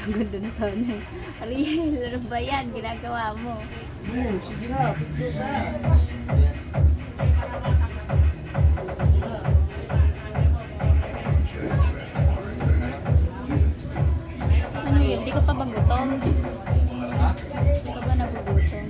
ganda na sana eh. Ariel, ano ba yan? Ginagawa mo. Sige na, picture na. Ano yun? Di ka pa ba gutom? Di ka ba nagugutom?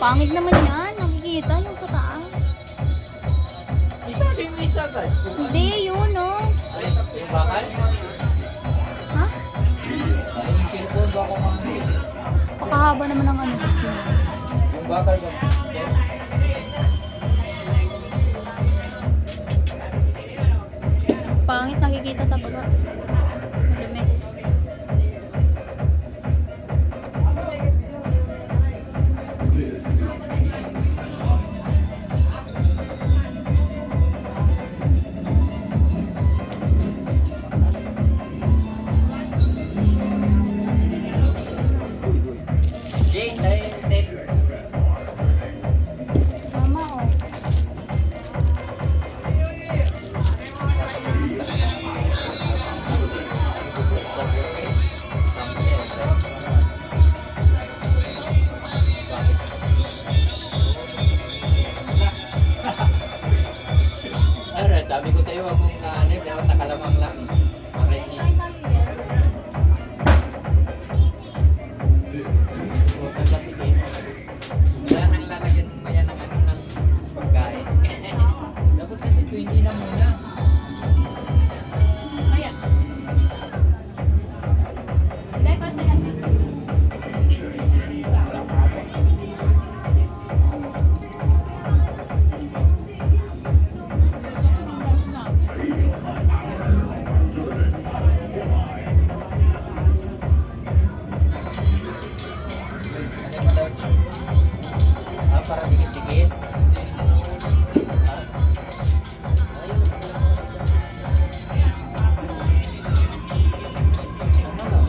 Pangit naman yan. Nakikita yung sa taas. Isa din mo isa agad. Hindi, yun no. Ay, yung bakal? Ha? Yung cellphone ba ako mamit? Pakahaba naman ng ano. Yung bakal ba? Pangit nakikita sa baba. Dumi. Jane, tayo tape. Mama oh. Ano, sabi ko sa iyo, wag mong dapat nakalamang lang. Okay, wala nang lalagyan mo yan ng ano ng pagkain. Dapat kasi 20 na muna. Ayan. Hindi pa siya yan. Ano ba daw? Para dikit-dikit. Sama lang.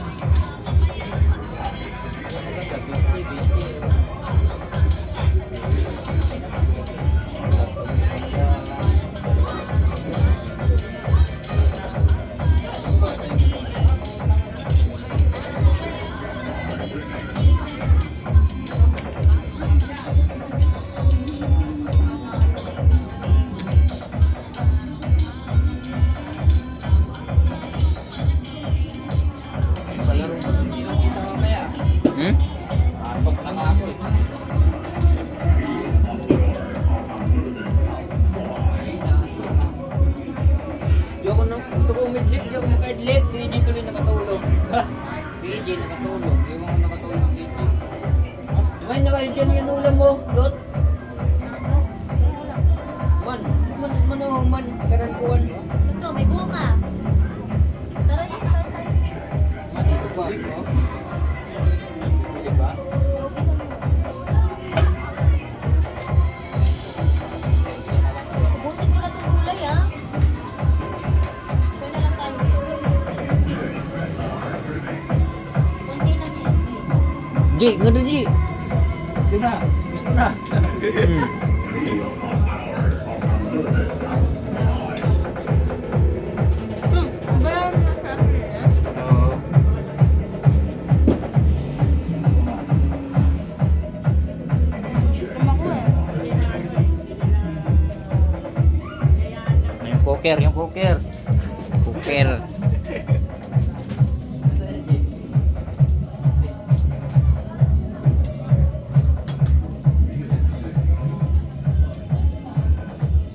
Busy, busy. Palaro ko nung hindi kita mamaya. Pasok na nga ako eh. Di ako nang gusto ko umidlit, di ako makaidlit. PJ tuloy nakatulog. PJ nakatulog. Ewan ko nakatulog PJ. Kumain na kayo dyan yung ulam mo, Lot. Man, karan kuwan. Ito, may bunga. Tara yun, tayo. Man, ito ba? Pwede ba? Ubusin ko na itong gulay ah. Ito na lang tayo. Kunti lang yan. G, ngano G? Ito na, gusto na. Bayan na sa akin ah. Oo. Kumako eh. Yung cooker, yung cooker. Cooker.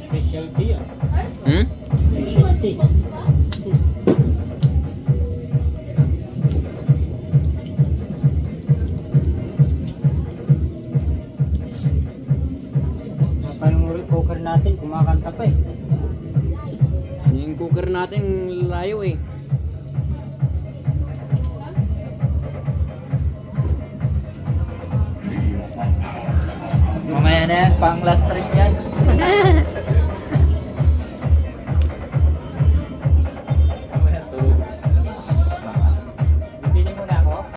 Specialty ah. Specialty. Papanoorin cooker natin, kumakanta pa eh. Yung cooker natin layo eh. Mamaya na yan, pang last trip yan.